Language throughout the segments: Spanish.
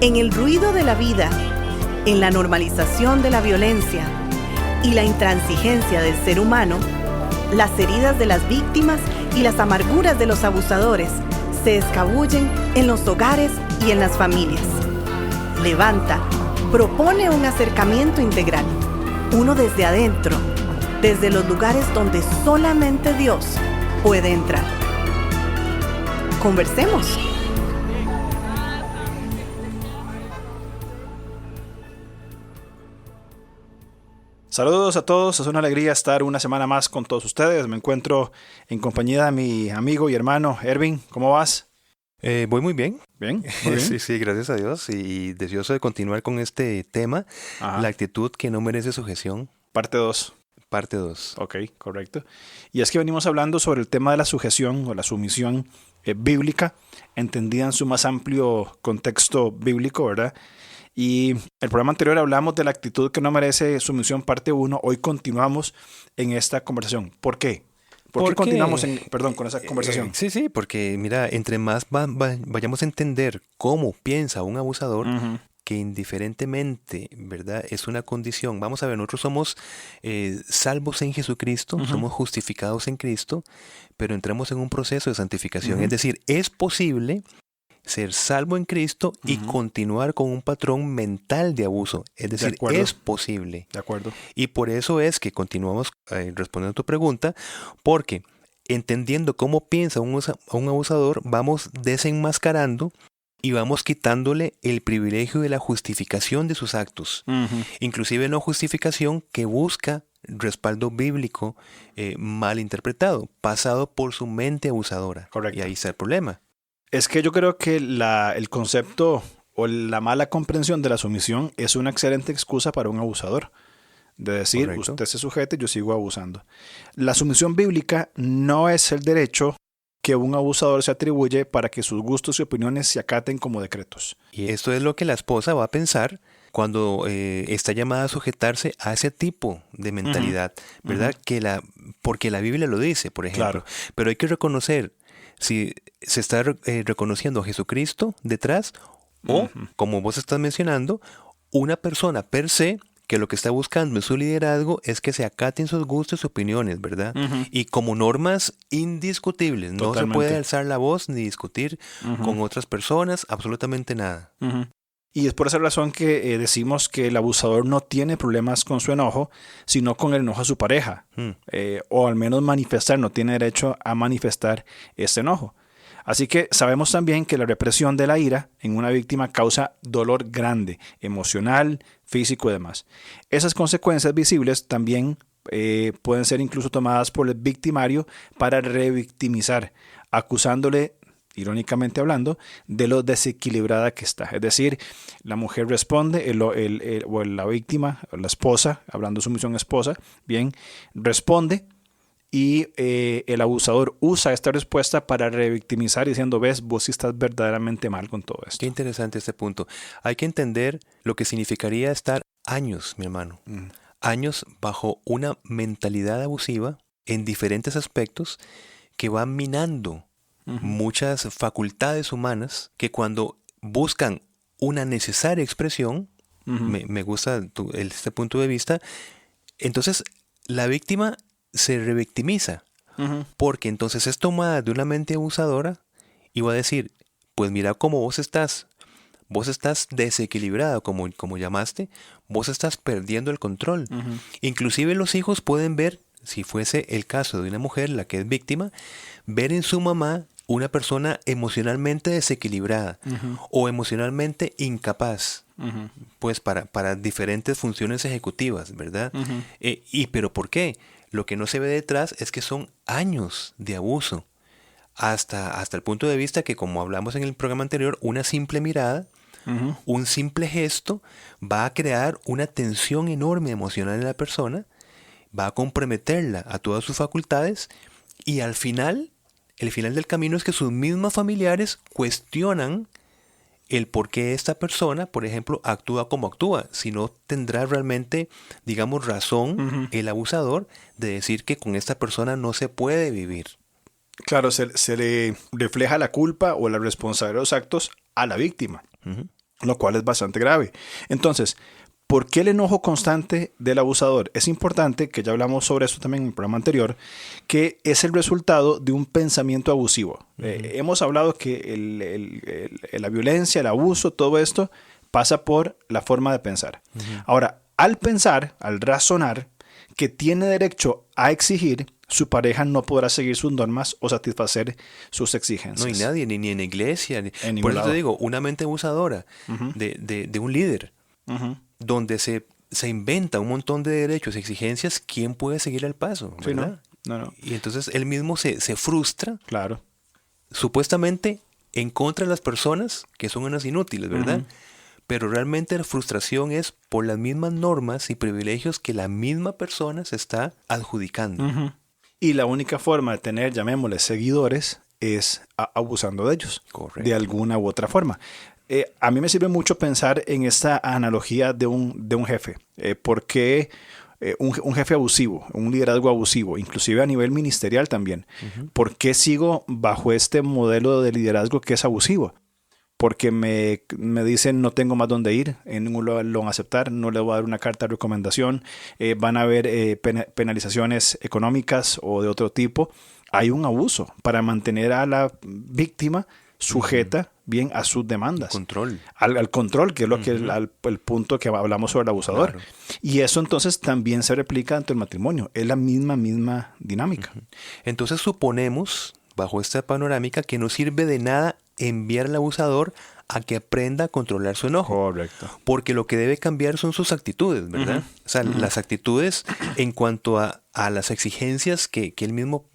En el ruido de la vida, en la normalización de la violencia y la intransigencia del ser humano, las heridas de las víctimas y las amarguras de los abusadores se escabullen en los hogares y en las familias. Levanta propone un acercamiento integral, uno desde adentro, desde los lugares donde solamente Dios puede entrar. Conversemos. Saludos a todos, es una alegría estar una semana más con todos ustedes. Me encuentro en compañía de mi amigo y hermano Ervin. ¿Cómo vas? Voy muy bien. ¿Bien? Muy bien. Sí, gracias a Dios. Y deseoso de continuar con este tema, Ajá. la actitud que no merece sujeción, Parte 2. parte 2. Ok, correcto. Y es que venimos hablando sobre el tema de la sujeción o la sumisión bíblica, entendida en su más amplio contexto bíblico, ¿verdad? Y el programa anterior hablamos de la actitud que no merece sumisión, parte 1. Hoy continuamos en esta conversación. ¿Por qué? ¿Por qué continuamos con esa conversación? Sí, porque mira, entre más vayamos a entender cómo piensa un abusador, que indiferentemente, ¿verdad? Es una condición. Vamos a ver, nosotros somos salvos en Jesucristo, somos justificados en Cristo, pero entramos en un proceso de santificación. Es decir, es posible ser salvo en Cristo y continuar con un patrón mental de abuso. Es decir, es posible. De acuerdo. Y por eso es que continuamos respondiendo a tu pregunta, porque entendiendo cómo piensa un abusador, vamos desenmascarando y vamos quitándole el privilegio de la justificación de sus actos. Inclusive no justificación que busca respaldo bíblico mal interpretado, pasado por su mente abusadora. Correcto. Y ahí está el problema. Es que yo creo que el concepto o la mala comprensión de la sumisión es una excelente excusa para un abusador. De decir, Correcto. Usted se sujete, yo sigo abusando. La sumisión bíblica no es el derecho que un abusador se atribuye para que sus gustos y opiniones se acaten como decretos. Y esto es lo que la esposa va a pensar cuando está llamada a sujetarse a ese tipo de mentalidad, ¿verdad? Porque la Biblia lo dice, por ejemplo. Claro. Pero hay que reconocer si se está reconociendo a Jesucristo detrás o, como vos estás mencionando, una persona per se que lo que está buscando en su liderazgo es que se acaten sus gustos y opiniones, ¿verdad? Y como normas indiscutibles. Totalmente. No se puede alzar la voz ni discutir con otras personas, absolutamente nada. Y es por esa razón que decimos que el abusador no tiene problemas con su enojo, sino con el enojo a su pareja. O al menos no tiene derecho a manifestar ese enojo. Así que sabemos también que la represión de la ira en una víctima causa dolor grande, emocional, físico y demás. Esas consecuencias visibles también pueden ser incluso tomadas por el victimario para revictimizar, acusándole, irónicamente hablando, de lo desequilibrada que está. Es decir, la mujer responde, o la víctima, o la esposa, hablando de sumisión esposa, bien, responde y el abusador usa esta respuesta para revictimizar diciendo, ves, vos sí estás verdaderamente mal con todo esto. Qué interesante este punto. Hay que entender lo que significaría estar años, mi hermano, años bajo una mentalidad abusiva en diferentes aspectos que van minando muchas facultades humanas que cuando buscan una necesaria expresión, me gusta este punto de vista, entonces la víctima se revictimiza, porque entonces es tomada de una mente abusadora y va a decir, pues mira cómo vos estás desequilibrada, como llamaste, vos estás perdiendo el control. Inclusive los hijos pueden ver, si fuese el caso de una mujer, la que es víctima, ver en su mamá una persona emocionalmente desequilibrada o emocionalmente incapaz, pues para diferentes funciones ejecutivas, ¿verdad? ¿Pero por qué? Lo que no se ve detrás es que son años de abuso, hasta el punto de vista que, como hablamos en el programa anterior, una simple mirada, un simple gesto va a crear una tensión enorme emocional en la persona, va a comprometerla a todas sus facultades y al final, el final del camino es que sus mismos familiares cuestionan el por qué esta persona, por ejemplo, actúa como actúa. Si no tendrá realmente, digamos, razón el abusador de decir que con esta persona no se puede vivir. Claro, se le refleja la culpa o la responsabilidad de los actos a la víctima. lo cual es bastante grave. Entonces, ¿por qué el enojo constante del abusador? Es importante, que ya hablamos sobre esto también en el programa anterior, que es el resultado de un pensamiento abusivo. Hemos hablado que la violencia, el abuso, todo esto pasa por la forma de pensar. Ahora, al pensar, al razonar, que tiene derecho a exigir, su pareja no podrá seguir sus normas o satisfacer sus exigencias. No hay nadie, ni en la iglesia. En ningún Por eso lado. te digo, una mente abusadora de un líder, donde se inventa un montón de derechos y exigencias, ¿quién puede seguir el paso? ¿Verdad? Sí, no. Y entonces él mismo se frustra, Claro. supuestamente en contra de las personas que son unas inútiles, ¿verdad? Pero realmente la frustración es por las mismas normas y privilegios que la misma persona se está adjudicando. Y la única forma de tener, llamémosle, seguidores es abusando de ellos. Correcto. De alguna u otra forma. A mí me sirve mucho pensar en esta analogía de un jefe. Porque un jefe abusivo, un liderazgo abusivo, inclusive a nivel ministerial también. ¿Por qué sigo bajo este modelo de liderazgo que es abusivo? Porque me dicen no tengo más dónde ir, en ningún lugar lo van a aceptar, no le voy a dar una carta de recomendación, van a haber penalizaciones económicas o de otro tipo. Hay un abuso para mantener a la víctima sujeta bien a sus demandas. Control. Al control, que es lo que el punto que hablamos sobre el abusador. Claro. Y eso entonces también se replica dentro del matrimonio. Es la misma dinámica. Entonces suponemos, bajo esta panorámica, que no sirve de nada enviar al abusador a que aprenda a controlar su enojo. Correcto. Porque lo que debe cambiar son sus actitudes, ¿verdad? O sea, las actitudes en cuanto a las exigencias que él mismo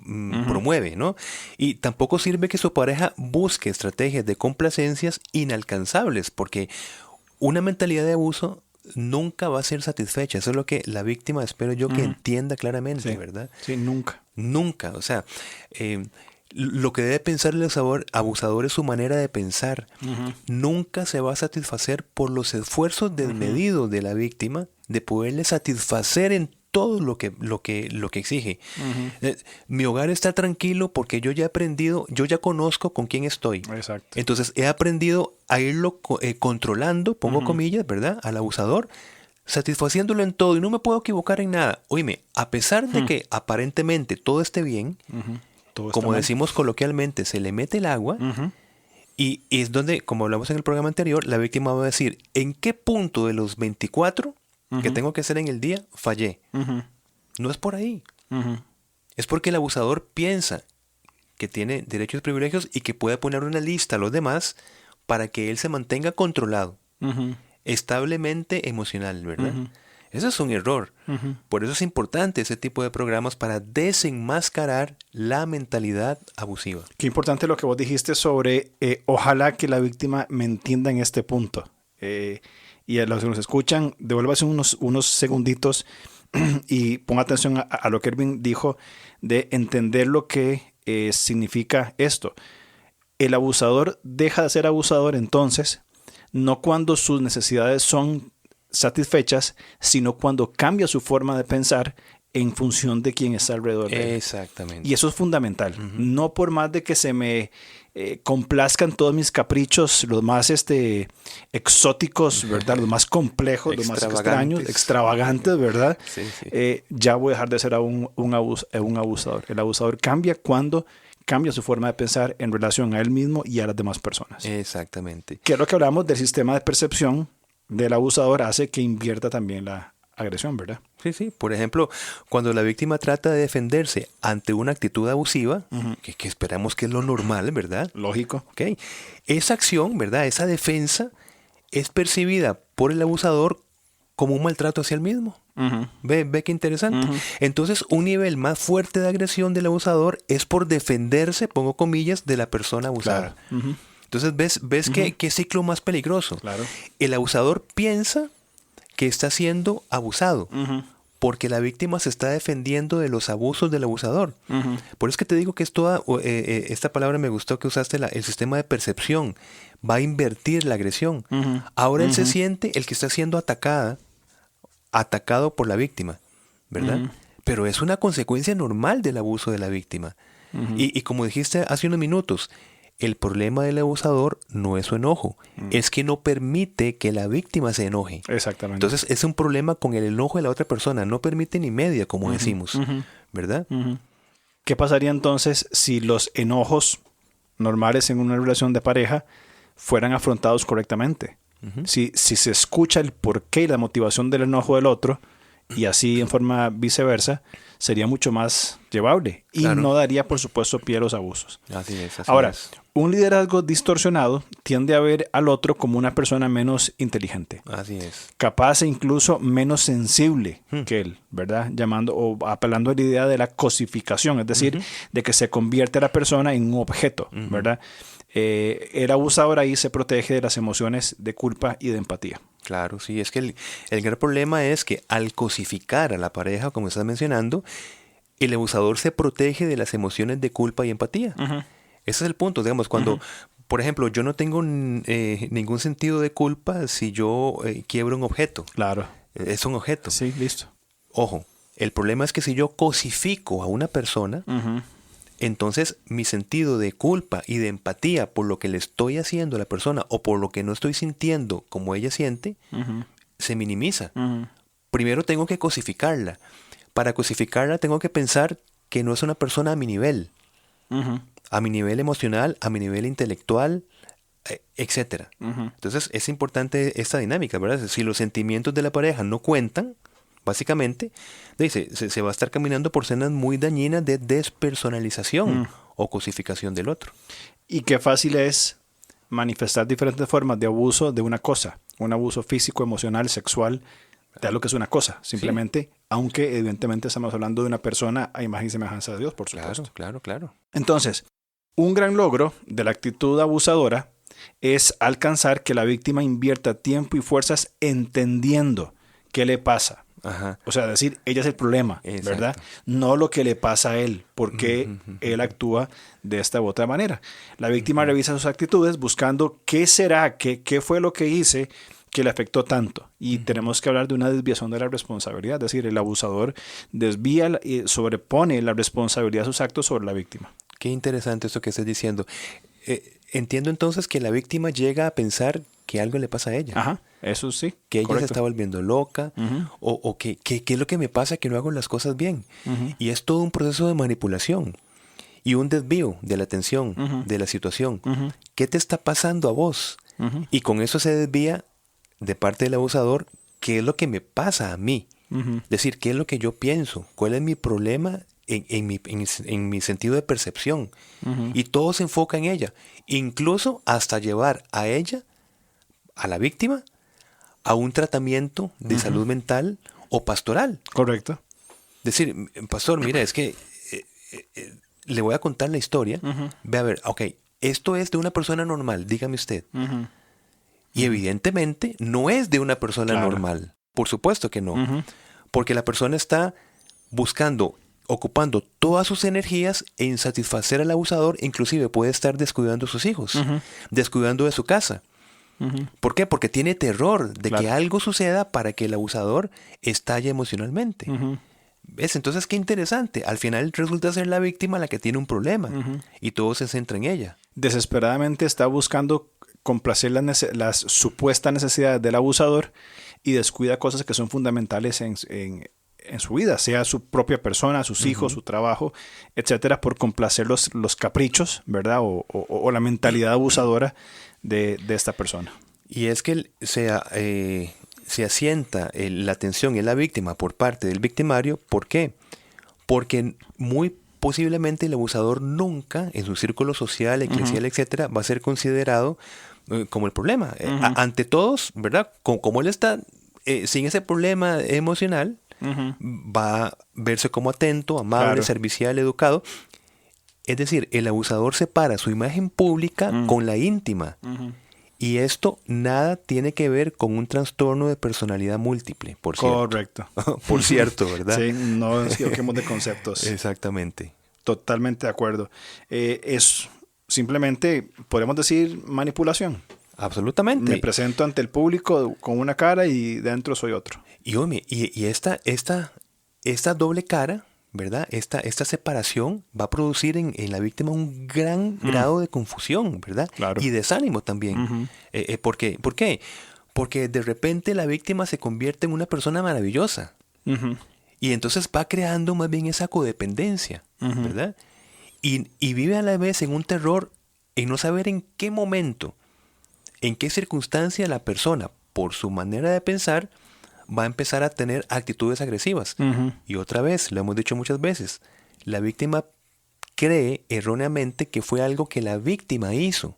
promueve, ¿no? Y tampoco sirve que su pareja busque estrategias de complacencias inalcanzables, porque una mentalidad de abuso nunca va a ser satisfecha. Eso es lo que la víctima, espero yo, que entienda claramente, Sí. ¿verdad? Sí, nunca. Nunca. O sea, lo que debe pensar el abusador es su manera de pensar. Nunca se va a satisfacer por los esfuerzos desmedidos de la víctima de poderle satisfacer en todo lo que exige. Mi hogar está tranquilo porque yo ya he aprendido, yo ya conozco con quién estoy. Exacto. Entonces he aprendido a irlo controlando, pongo comillas, ¿verdad? Al abusador, satisfaciéndolo en todo y no me puedo equivocar en nada. Oíme, a pesar de que aparentemente todo esté bien, Todo está como mal. decimos coloquialmente, se le mete el agua y es donde, como hablamos en el programa anterior, la víctima va a decir, ¿en qué punto de los 24 que tengo que hacer en el día fallé? No es por ahí. Es porque el abusador piensa que tiene derechos y privilegios y que puede poner una lista a los demás para que él se mantenga controlado, establemente emocional, ¿verdad? Eso es un error. Por eso es importante ese tipo de programas para desenmascarar la mentalidad abusiva. Qué importante lo que vos dijiste sobre ojalá que la víctima me entienda en este punto. Y a los que nos escuchan, devuélvase unos segunditos y ponga atención a lo que Erwin dijo de entender lo que significa esto. El abusador deja de ser abusador entonces, no cuando sus necesidades son satisfechas, sino cuando cambia su forma de pensar en función de quién está alrededor de él. Exactamente. Y eso es fundamental. No por más de que se me complazcan todos mis caprichos, los más exóticos, ¿verdad? Los más complejos, los más extraños, extravagantes, ¿verdad? Sí, sí. Ya voy a dejar de ser un abusador. El abusador cambia cuando cambia su forma de pensar en relación a él mismo y a las demás personas. Exactamente. Que es lo que hablamos del sistema de percepción del abusador, hace que invierta también la agresión, ¿verdad? Sí, sí. Por ejemplo, cuando la víctima trata de defenderse ante una actitud abusiva, que esperamos que es lo normal, ¿verdad? Lógico. Okay. Esa acción, ¿verdad? Esa defensa es percibida por el abusador como un maltrato hacia él mismo. Ve qué interesante. Entonces, un nivel más fuerte de agresión del abusador es por defenderse, pongo comillas, de la persona abusada. Claro. Entonces, ¿ves qué ciclo más peligroso? Claro. El abusador piensa que está siendo abusado porque la víctima se está defendiendo de los abusos del abusador. Por eso es que te digo que es toda, esta palabra me gustó que usaste, el sistema de percepción. Va a invertir la agresión. Ahora él se siente el que está siendo atacado por la víctima, ¿verdad? Pero es una consecuencia normal del abuso de la víctima. Y como dijiste hace unos minutos, el problema del abusador no es su enojo, es que no permite que la víctima se enoje. Exactamente. Entonces es un problema con el enojo de la otra persona, no permite ni media, como decimos, ¿verdad? ¿Qué pasaría entonces si los enojos normales en una relación de pareja fueran afrontados correctamente? Si se escucha el porqué y la motivación del enojo del otro, y así en forma viceversa, sería mucho más llevable y no daría, por supuesto, pie a los abusos. Así es. Ahora, un liderazgo distorsionado tiende a ver al otro como una persona menos inteligente. Así es. Capaz e incluso menos sensible que él, ¿verdad? Llamando o apelando a la idea de la cosificación, es decir, de que se convierte a la persona en un objeto, ¿verdad? El abusador ahí se protege de las emociones de culpa y de empatía. Claro, sí, es que el gran problema es que al cosificar a la pareja, como estás mencionando, el abusador se protege de las emociones de culpa y empatía. Ese es el punto, digamos, cuando, por ejemplo, yo no tengo ningún sentido de culpa si yo quiebro un objeto. Claro. Es un objeto. Sí, listo. Ojo, el problema es que si yo cosifico a una persona, entonces mi sentido de culpa y de empatía por lo que le estoy haciendo a la persona o por lo que no estoy sintiendo como ella siente, se minimiza. Primero tengo que cosificarla. Para cosificarla tengo que pensar que no es una persona a mi nivel. A mi nivel emocional, a mi nivel intelectual, etcétera. Entonces es importante esta dinámica, ¿verdad? Si los sentimientos de la pareja no cuentan, básicamente, se va a estar caminando por escenas muy dañinas de despersonalización o cosificación del otro. Y qué fácil es manifestar diferentes formas de abuso de una cosa. Un abuso físico, emocional, sexual, de lo que es una cosa, simplemente, aunque evidentemente estamos hablando de una persona a imagen y semejanza de Dios, por supuesto. Claro. Entonces, un gran logro de la actitud abusadora es alcanzar que la víctima invierta tiempo y fuerzas entendiendo qué le pasa. O sea, decir, ella es el problema, ¿verdad? No lo que le pasa a él, porque él actúa de esta u otra manera. La víctima revisa sus actitudes buscando qué será, qué fue lo que hice que le afectó tanto. Y tenemos que hablar de una desviación de la responsabilidad. Es decir, el abusador desvía y sobrepone la responsabilidad de sus actos sobre la víctima. Qué interesante esto que estás diciendo. Entiendo entonces que la víctima llega a pensar que algo le pasa a ella. Eso sí. Que ella se está volviendo loca o que es lo que me pasa que no hago las cosas bien. Y es todo un proceso de manipulación y un desvío de la atención de la situación. ¿Qué te está pasando a vos? Y con eso se desvía de parte del abusador qué es lo que me pasa a mí. Es decir, qué es lo que yo pienso, cuál es mi problema en mi sentido de percepción. Y todo se enfoca en ella. Incluso hasta llevar a ella, a la víctima, a un tratamiento de salud mental o pastoral. Correcto. Decir, pastor, mira, es que le voy a contar la historia. Ve a ver, ok, esto es de una persona normal, dígame usted. Y evidentemente no es de una persona normal. Por supuesto que no. Porque la persona está ocupando todas sus energías en satisfacer al abusador, inclusive puede estar descuidando a sus hijos, descuidando de su casa. ¿Por qué? Porque tiene terror de que algo suceda para que el abusador estalle emocionalmente. ¿Ves? Entonces, qué interesante. Al final resulta ser la víctima la que tiene un problema y todo se centra en ella. Desesperadamente está buscando complacer las supuestas necesidades del abusador y descuida cosas que son fundamentales en su vida, sea su propia persona, sus hijos, su trabajo, etcétera, por complacer los caprichos, ¿verdad? O la mentalidad abusadora de esta persona. Y es que se asienta la atención en la víctima por parte del victimario. ¿Por qué? Porque muy posiblemente el abusador nunca en su círculo social, eclesial, etcétera, va a ser considerado como el problema. Ante todos, ¿verdad? Como él está sin ese problema emocional, va a verse como atento, amable, servicial, educado. Es decir, el abusador separa su imagen pública con la íntima. Y esto nada tiene que ver con un trastorno de personalidad múltiple, por cierto. Correcto. Por cierto, ¿verdad? Sí, no nos equivoquemos de conceptos. Exactamente. Totalmente de acuerdo. Es simplemente, podemos decir, manipulación. Absolutamente. Me presento ante el público con una cara y dentro soy otro. Y esta doble cara, ¿verdad? Esta separación va a producir en la víctima un gran grado de confusión, ¿verdad? Claro. Y desánimo también. ¿Por qué? Porque de repente la víctima se convierte en una persona maravillosa. Y entonces va creando más bien esa codependencia, ¿verdad? Y vive a la vez en un terror en no saber en qué momento, en qué circunstancia la persona, por su manera de pensar, va a empezar a tener actitudes agresivas. Y otra vez, lo hemos dicho muchas veces, la víctima cree erróneamente que fue algo que la víctima hizo.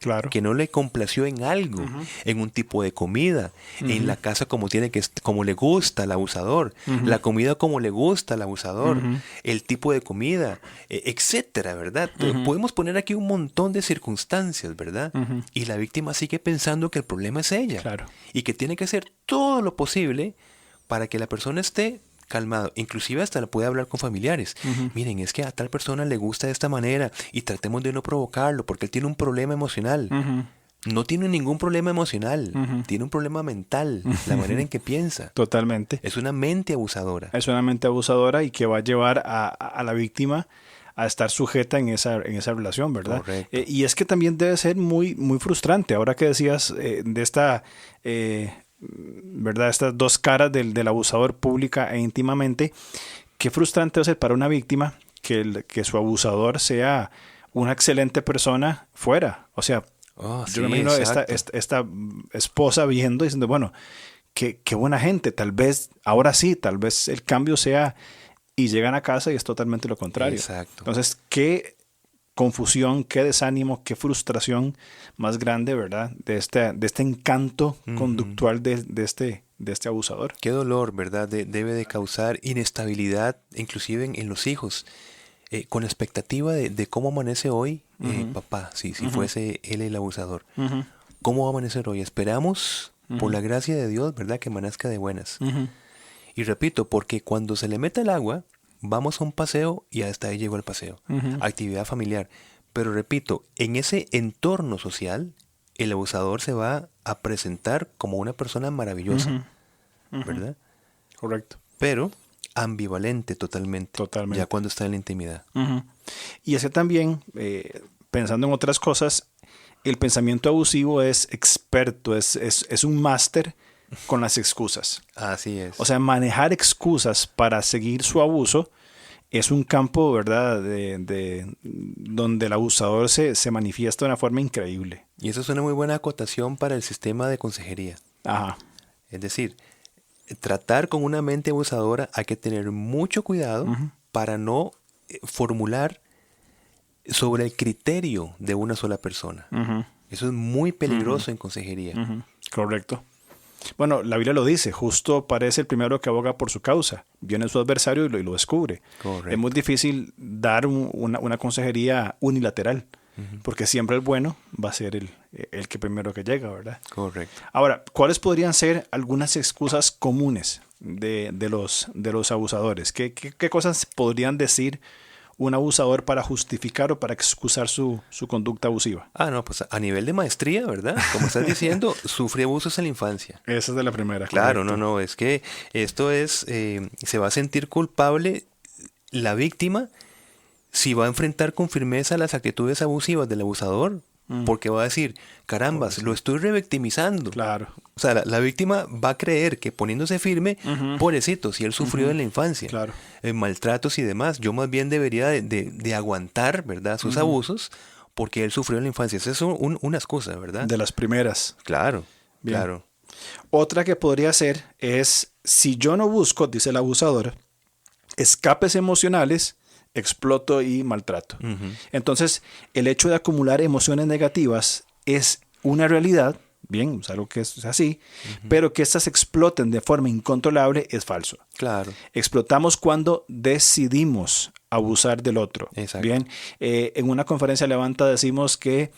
Claro. Que no le complació en algo, en un tipo de comida, en la casa como le gusta al abusador, la comida como le gusta al abusador, el tipo de comida, etcétera, ¿verdad? Podemos poner aquí un montón de circunstancias, ¿verdad? Y la víctima sigue pensando que el problema es ella. Claro. Y que tiene que hacer todo lo posible para que la persona esté calmado, inclusive hasta le puede hablar con familiares. Miren, es que a tal persona le gusta de esta manera y tratemos de no provocarlo porque él tiene un problema emocional. No tiene ningún problema emocional, tiene un problema mental, la manera en que piensa. Totalmente. Es una mente abusadora. Es una mente abusadora y que va a llevar a la víctima a estar sujeta en esa relación, ¿verdad? Correcto. Y es que también debe ser muy, muy frustrante. Ahora que decías de esta... ¿verdad? Estas dos caras del abusador, pública e íntimamente. Qué frustrante debe ser para una víctima que su abusador sea una excelente persona fuera. O sea, yo me imagino esta esposa viendo y diciendo, bueno, qué buena gente, tal vez, ahora sí, tal vez el cambio sea, y llegan a casa y es totalmente lo contrario. Exacto. Entonces, qué confusión, qué desánimo, qué frustración más grande, ¿verdad? De este encanto conductual de este abusador. Qué dolor, ¿verdad? Debe de causar inestabilidad, inclusive en los hijos. Con la expectativa de cómo amanece hoy papá, si fuese él el abusador. ¿Cómo va a amanecer hoy? Esperamos, por la gracia de Dios, ¿verdad? Que amanezca de buenas. Y repito, porque cuando se le mete el agua, vamos a un paseo y hasta ahí llegó el paseo. Actividad familiar. Pero repito, en ese entorno social, el abusador se va a presentar como una persona maravillosa. ¿Verdad? Correcto. Pero ambivalente totalmente. Ya cuando está en la intimidad. Y ese también, pensando en otras cosas, el pensamiento abusivo es experto, es un máster con las excusas. Así es. O sea, manejar excusas para seguir su abuso es un campo, ¿verdad?, donde el abusador se manifiesta de una forma increíble. Y eso es una muy buena acotación para el sistema de consejería. Ajá. Es decir, tratar con una mente abusadora hay que tener mucho cuidado para no formular sobre el criterio de una sola persona. Eso es muy peligroso en consejería. Correcto. Bueno, la Biblia lo dice, justo parece el primero que aboga por su causa. Viene su adversario y lo descubre. Correcto. Es muy difícil dar una consejería unilateral, porque siempre el bueno va a ser el que primero que llega, ¿verdad? Correcto. Ahora, ¿cuáles podrían ser algunas excusas comunes de los abusadores? ¿Qué cosas podrían decir un abusador para justificar o para excusar su conducta abusiva? No, pues a nivel de maestría, ¿verdad? Como estás diciendo, sufre abusos en la infancia. Esa es de la primera. Claro, correcto. no, es que esto es, se va a sentir culpable la víctima si va a enfrentar con firmeza las actitudes abusivas del abusador, porque va a decir, carambas, lo estoy revictimizando. Claro. O sea, la víctima va a creer que poniéndose firme, pobrecito, si él sufrió en la infancia, Claro. Maltratos y demás, yo más bien debería de aguantar, ¿verdad?, sus abusos, porque él sufrió en la infancia. Esa es una excusa, ¿verdad? De las primeras. Claro, Bien. claro. Otra que podría ser es, si yo no busco, dice el abusador, escapes emocionales, exploto y maltrato. Entonces, el hecho de acumular emociones negativas es una realidad, bien, es algo que es así, pero que estas exploten de forma incontrolable es falso. Claro. Explotamos cuando decidimos abusar del otro. Exacto. Bien, en una conferencia Levanta decimos que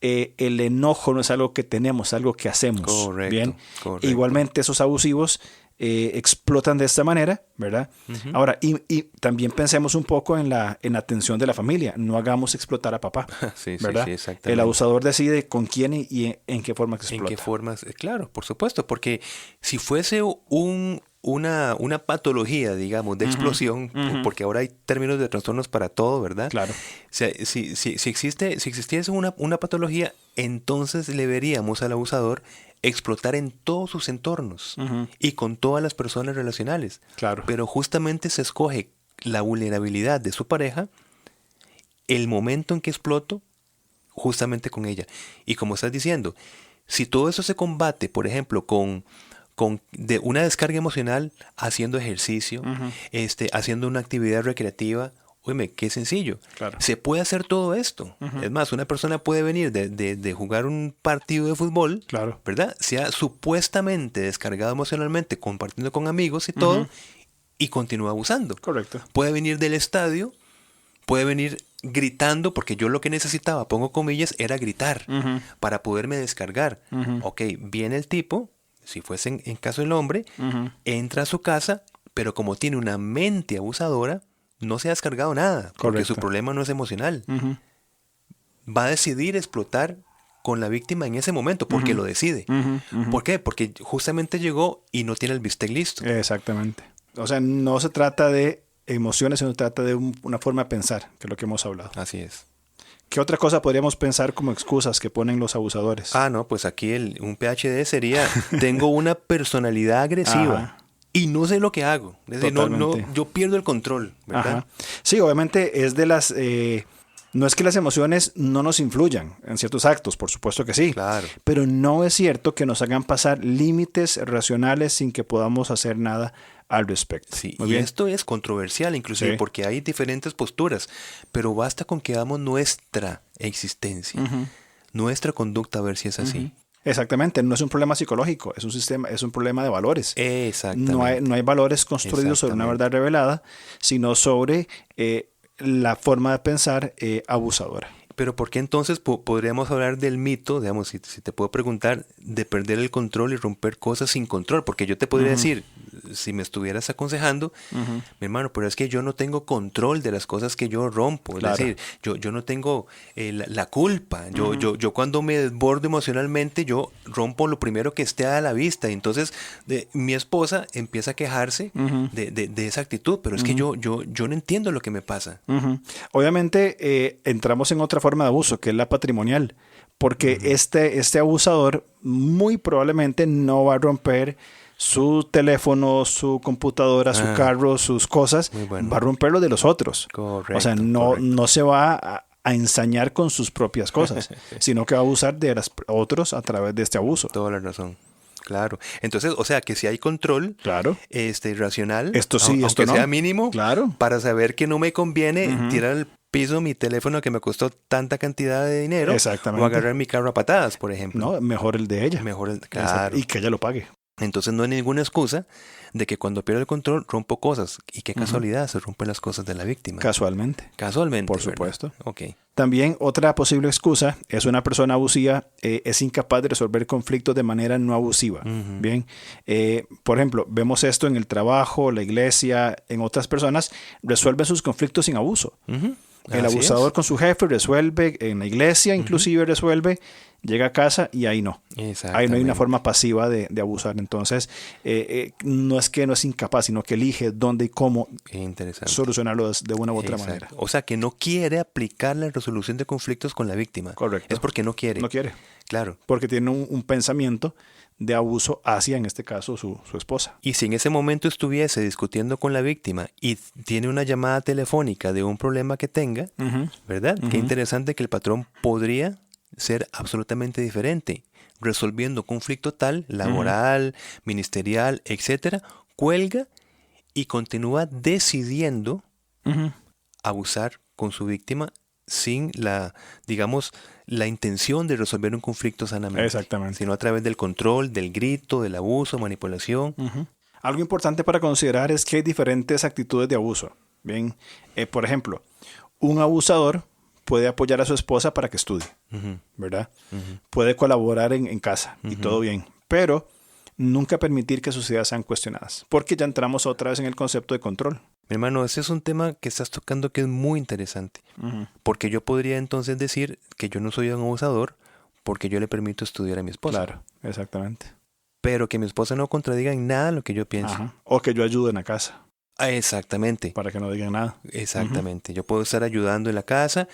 el enojo no es algo que tenemos, es algo que hacemos. Correcto. Bien, correcto. igualmente esos abusivos explotan de esta manera, ¿verdad? Ahora, y también pensemos un poco en la atención de la familia. No hagamos explotar a papá, Sí, ¿verdad? sí, exactamente. El abusador decide con quién y en qué forma explota. ¿En qué formas? Claro, por supuesto, porque si fuese un una patología, digamos, de explosión, porque ahora hay términos de trastornos para todo, ¿verdad? Claro. O sea, si existiese una patología, entonces le veríamos al abusador explotar en todos sus entornos y con todas las personas relacionales. Claro. Pero justamente se escoge la vulnerabilidad de su pareja, el momento en que exploto, justamente con ella. Y como estás diciendo, si todo eso se combate, por ejemplo, con de una descarga emocional, haciendo ejercicio, haciendo una actividad recreativa, oíme, qué sencillo. Claro. Se puede hacer todo esto. Es más, una persona puede venir de jugar un partido de fútbol, Claro. ¿verdad? Sea supuestamente descargado emocionalmente, compartiendo con amigos y todo, y continúa abusando. Correcto. Puede venir del estadio, puede venir gritando, porque yo lo que necesitaba, pongo comillas, era gritar para poderme descargar. Ok, viene el tipo, si fuese en caso del hombre, entra a su casa, pero como tiene una mente abusadora, no se ha descargado nada, porque Correcto. su problema no es emocional. Va a decidir explotar con la víctima en ese momento, porque lo decide. ¿Por qué? Porque justamente llegó y no tiene el bistec listo. Exactamente. O sea, no se trata de emociones, sino se trata de una forma de pensar, que es lo que hemos hablado. Así es. ¿Qué otra cosa podríamos pensar como excusas que ponen los abusadores? No, pues aquí un PhD sería, tengo una personalidad agresiva. Ajá. Y no sé lo que hago. Es decir, Totalmente. yo pierdo el control, ¿verdad? Ajá. Sí, obviamente es de las... no es que las emociones no nos influyan en ciertos actos, por supuesto que sí. Claro. Pero no es cierto que nos hagan pasar límites racionales sin que podamos hacer nada al respecto. Sí, Muy y bien. esto es controversial inclusive, Sí. porque hay diferentes posturas, pero basta con que hagamos nuestra existencia, nuestra conducta, a ver si es así. Exactamente, no es un problema psicológico, es un sistema, es un problema de valores. Exactamente. No hay valores construidos sobre una verdad revelada, sino sobre la forma de pensar abusadora. Pero ¿por qué entonces podríamos hablar del mito, digamos, si te puedo preguntar, de perder el control y romper cosas sin control? Porque yo te podría decir, si me estuvieras aconsejando, mi hermano, pero es que yo no tengo control de las cosas que yo rompo. Claro. Es decir, yo no tengo la culpa. Yo cuando me desbordo emocionalmente, yo rompo lo primero que esté a la vista. Y entonces mi esposa empieza a quejarse de esa actitud, pero es que yo no entiendo lo que me pasa. Obviamente entramos en otra forma de abuso, que es la patrimonial, porque este abusador muy probablemente no va a romper su teléfono, su computadora, su carro, sus cosas, Muy bueno. va a romper lo de los otros. Correcto, o sea, no se va a ensañar con sus propias cosas, sino que va a abusar de los otros a través de este abuso. Toda la razón. Claro. Entonces, o sea, que si hay control Claro. Racional, Esto sí, aunque esto no. sea mínimo, Claro. para saber que no me conviene tirar al piso mi teléfono que me costó tanta cantidad de dinero, Exactamente. o agarrar mi carro a patadas, por ejemplo. No, mejor el de ella. Mejor claro. Y que ella lo pague. Entonces no hay ninguna excusa de que cuando pierdo el control rompo cosas. Y qué casualidad, se rompen las cosas de la víctima. Casualmente. Casualmente. Por ¿verdad? supuesto. Ok. También otra posible excusa es una persona abusiva es incapaz de resolver conflictos de manera no abusiva. Bien, por ejemplo, vemos esto en el trabajo, la iglesia, en otras personas, resuelven sus conflictos sin abuso. El Así abusador es. con su jefe resuelve, en la iglesia inclusive resuelve, llega a casa y ahí no. Ahí no hay una Exactamente. forma pasiva de abusar. Entonces, no es que no es incapaz, sino que elige dónde y cómo Qué interesante. solucionarlo de una u otra Exacto. manera. O sea, que no quiere aplicar la resolución de conflictos con la víctima. Correcto. Es porque no quiere. No quiere. Claro. Porque tiene un pensamiento de abuso hacia, en este caso, su esposa. Y si en ese momento estuviese discutiendo con la víctima y tiene una llamada telefónica de un problema que tenga, ¿verdad? Qué interesante que el patrón podría ser absolutamente diferente, resolviendo conflicto tal, laboral, ministerial, etcétera, cuelga y continúa decidiendo abusar con su víctima sin la intención de resolver un conflicto sanamente. Exactamente. Sino a través del control, del grito, del abuso, manipulación. Algo importante para considerar es que hay diferentes actitudes de abuso. Bien, por ejemplo, un abusador puede apoyar a su esposa para que estudie, ¿verdad? Puede colaborar en casa y todo bien, pero nunca permitir que sus ideas sean cuestionadas, porque ya entramos otra vez en el concepto de control. Mi hermano, ese es un tema que estás tocando que es muy interesante, porque yo podría entonces decir que yo no soy un abusador porque yo le permito estudiar a mi esposa. Claro, exactamente. pero que mi esposa no contradiga en nada lo que yo pienso. Ajá. O que yo ayude en la casa. Exactamente. Para que no digan nada. Exactamente. Yo puedo estar ayudando en la casa,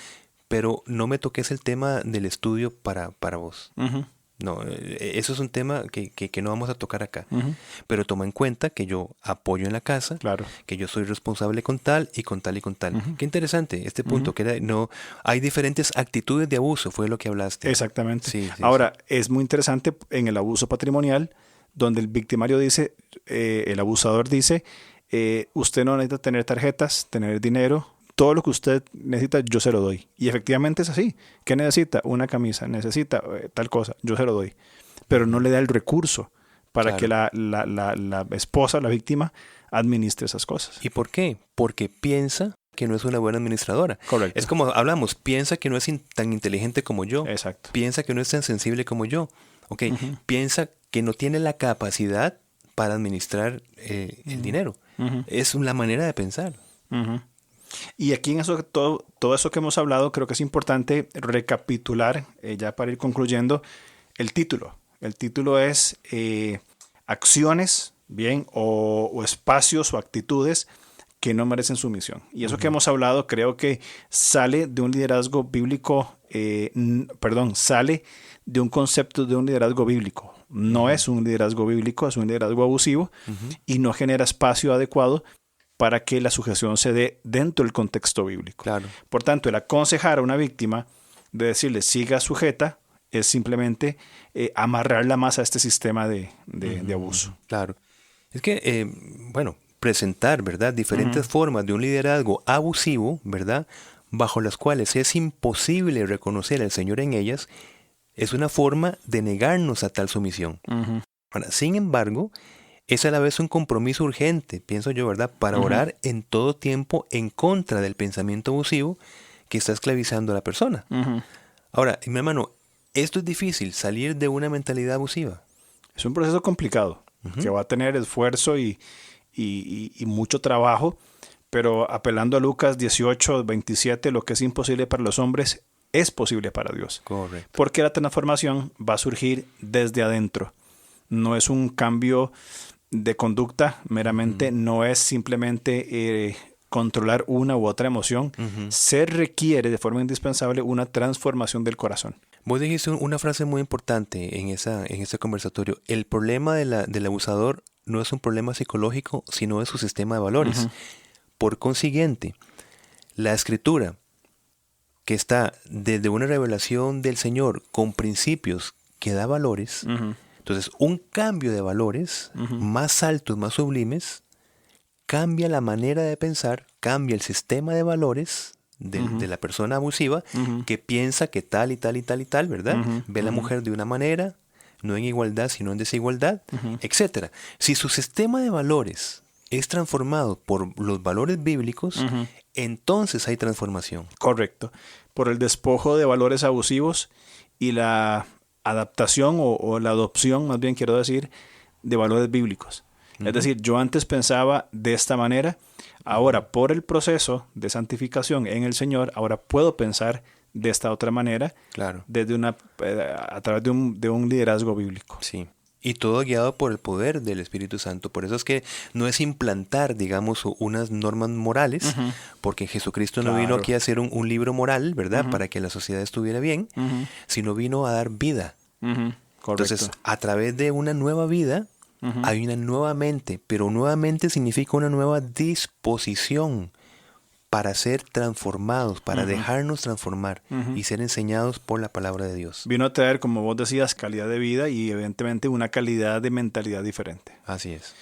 pero no me toques el tema del estudio para vos. No, eso es un tema que no vamos a tocar acá. Pero toma en cuenta que yo apoyo en la casa, claro, que yo soy responsable con tal y con tal y con tal. Qué interesante este punto, que no hay diferentes actitudes de abuso, fue lo que hablaste. Exactamente. Sí, Ahora, es muy interesante en el abuso patrimonial, donde el victimario dice, el abusador dice, usted no necesita tener tarjetas, tener dinero, todo lo que usted necesita, yo se lo doy. Y efectivamente es así. ¿Qué necesita? Una camisa. Necesita tal cosa, yo se lo doy. Pero no le da el recurso para que la esposa, la víctima, administre esas cosas. ¿Y por qué? Porque piensa que no es una buena administradora. Correcto. Es como hablamos, piensa que no es tan inteligente como yo. Exacto. Piensa que no es tan sensible como yo. Okay. Piensa que no tiene la capacidad para administrar el dinero. Es la manera de pensar. Y aquí en eso, todo eso que hemos hablado, creo que es importante recapitular, ya para ir concluyendo, el título. El título es acciones, bien, o espacios o actitudes que no merecen sumisión. Y eso que hemos hablado creo que sale de un liderazgo bíblico, sale de un concepto de un liderazgo bíblico. No es un liderazgo bíblico, es un liderazgo abusivo y no genera espacio adecuado para que la sujeción se dé dentro del contexto bíblico. Claro. Por tanto, el aconsejar a una víctima de decirle siga sujeta es simplemente amarrarla más a este sistema de abuso. Claro. Es que, presentar, ¿verdad?, diferentes formas de un liderazgo abusivo, ¿verdad?, bajo las cuales es imposible reconocer al Señor en ellas, es una forma de negarnos a tal sumisión. Ahora, sin embargo, es a la vez un compromiso urgente, pienso yo, ¿verdad?, para orar en todo tiempo en contra del pensamiento abusivo que está esclavizando a la persona. Ahora, mi hermano, esto es difícil, salir de una mentalidad abusiva. Es un proceso complicado, que va a tener esfuerzo y mucho trabajo, pero apelando a Lucas 18:27, lo que es imposible para los hombres es posible para Dios. Correcto. Porque la transformación va a surgir desde adentro. No es un cambio de conducta, meramente no es simplemente controlar una u otra emoción. Se requiere de forma indispensable una transformación del corazón. Vos dijiste una frase muy importante en ese conversatorio. El problema del abusador no es un problema psicológico, sino es su sistema de valores. Por consiguiente, la escritura, que está desde una revelación del Señor con principios que da valores, entonces un cambio de valores más altos, más sublimes, cambia la manera de pensar, cambia el sistema de valores de la persona abusiva que piensa que tal y tal y tal y tal, ¿verdad? Ve a la mujer de una manera, no en igualdad, sino en desigualdad, etc. Si su sistema de valores es transformado por los valores bíblicos, entonces hay transformación. Correcto. Por el despojo de valores abusivos y la adaptación o la adopción, más bien quiero decir, de valores bíblicos. Es decir, yo antes pensaba de esta manera, ahora por el proceso de santificación en el Señor, ahora puedo pensar de esta otra manera, claro, desde a través de un liderazgo bíblico. Sí. Y todo guiado por el poder del Espíritu Santo. Por eso es que no es implantar, digamos, unas normas morales, porque Jesucristo no vino aquí a hacer un libro moral, ¿verdad?, para que la sociedad estuviera bien, sino vino a dar vida. Entonces, a través de una nueva vida, hay una nueva mente, pero nuevamente significa una nueva disposición para ser transformados, para dejarnos transformar y ser enseñados por la palabra de Dios. Vino a traer, como vos decías, calidad de vida y evidentemente una calidad de mentalidad diferente. Así es.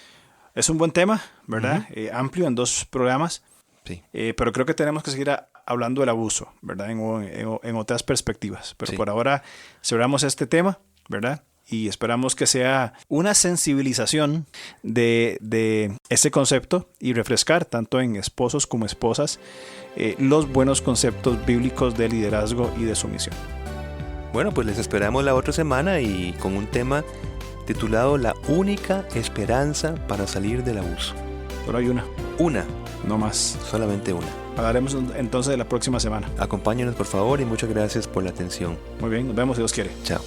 Es un buen tema, ¿verdad? Amplio en 2 programas, sí. Pero creo que tenemos que seguir hablando del abuso, ¿verdad? En otras perspectivas. Pero por ahora cerramos este tema, ¿verdad? Y esperamos que sea una sensibilización de ese concepto y refrescar tanto en esposos como esposas los buenos conceptos bíblicos de liderazgo y de sumisión. Bueno, pues les esperamos la otra semana y con un tema titulado La única esperanza para salir del abuso. Solo hay una. Una. No más. Solamente una. Hablaremos entonces de la próxima semana. Acompáñanos por favor y muchas gracias por la atención. Muy bien, nos vemos si Dios quiere. Chao.